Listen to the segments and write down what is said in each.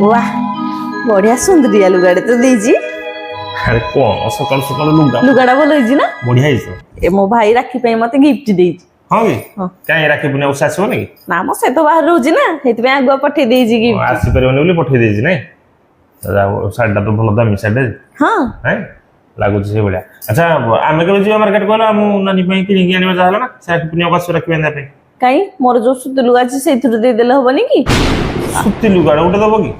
वाह बढ़िया सुंदरिया लुगाड़े तो देजी अरे कौन सकाल सकाल लुगा लुगाड़ा भल होइजी ना बढ़िया हिस ए मो भाई राखी पे मते गिफ्ट देजी हाँ कि हाँ। कहीं राखी पुण्य उस आसो नहीं ना मो से तो बाहर रहउजी ना हेतबे आगुआ पठे देजी गिफ्ट आसी परिबने बोली पठेई देछि नहीं जाओ साडा तो भलो दामी साडे हां हैं लागु से बढिया अच्छा आमे के जियो मार्केट कोला मु नानी पई किनि कि आनिबा जाला ना राखी पुण्य उपास राखी बेंदा पे काई मोर जो सुत लुगा अछि सेथुर दे देले होबनी की सुती लुगा उठे दबो कि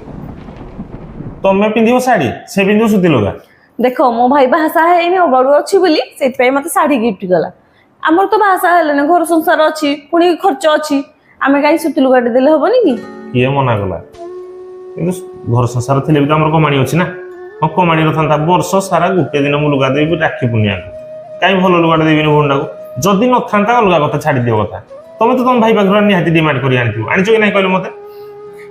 तमे पिंदियो साड़ी से पिंदियो सुती लुगा देखो मो भाई भाषा है इने बड़ू अछि बोली सेत पे मते साड़ी गिफ्ट गला हमर तो भाषा हेले घर संसार अछि पुनी खर्च अछि आमे काई सुत लुगा देले होबनी की किए मना कला किंतु घर संसार थिले भी तो हमर कमाणी अछि ना हम कमाणी रथांता वर्ष सारा गुटे दिन मु लुगा देबी राखी पुण्य काई भलो लुगा देबी भोंडा को जदी न थांता लुगा कथा छाडी दियो कथा तमे तो तुम भाई पाखर निहाती डिमांड करी आनिथियो आनिचो कि नाही कहलो मते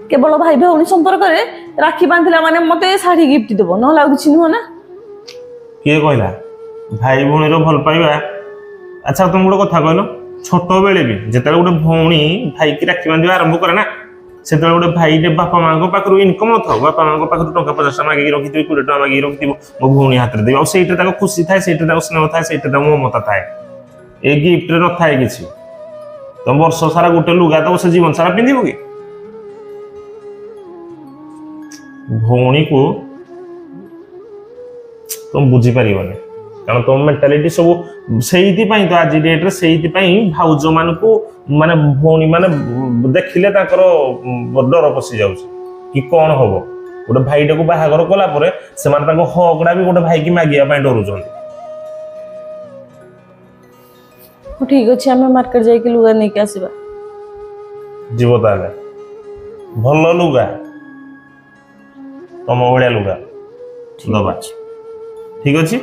केवल भाई भौणी संपर्क रे राखी बांधिला माने मते साड़ी गिफ्ट देबो न लागु छि न किए कहला भाई भौणी रो भल पाइबा अच्छा तुम गोटे कथा कहलो छोट बेले भी जेतेले गोटे भौणी भाई की राखी बांधिबा आरंभ करे ना सेतेले गोटे भाई रे बापा मां को पाखर इनकम न थाउ बापा मां को पाखर टंका 50 टका मागी रखिथिबि 20 टका मागी रखिथिबो मो भौणी हाथ रे देबा और सेइटा ताको खुशी थाए सेइटा ताको स्नेह थाए सेइटा ताको ममता थाए ए गिफ्ट रे न थाए किछि तुम वर्ष सारा गोटे लुगा तो से जीवन सारा पिंधिबो कि भौणी को तुम बुझी पारिबने कारण तुम मेंटालिटी सब सेइति पई तो आज डेट रे सेइति पई भाउज मान को माने भौणी माने देखिले ताकर डर पसी जाउछ कि कोन होबो गोटे भाईटे को बाहागर कला परे से माने ताको हकड़ा भी गोटे भाई की मागिया पई डरुछन ठीक अछि हमें मार्केट जाई के लुगा नै के आसीबा जीव ताले भल लुगा तम बढिया लुगा दबा ठीक अछि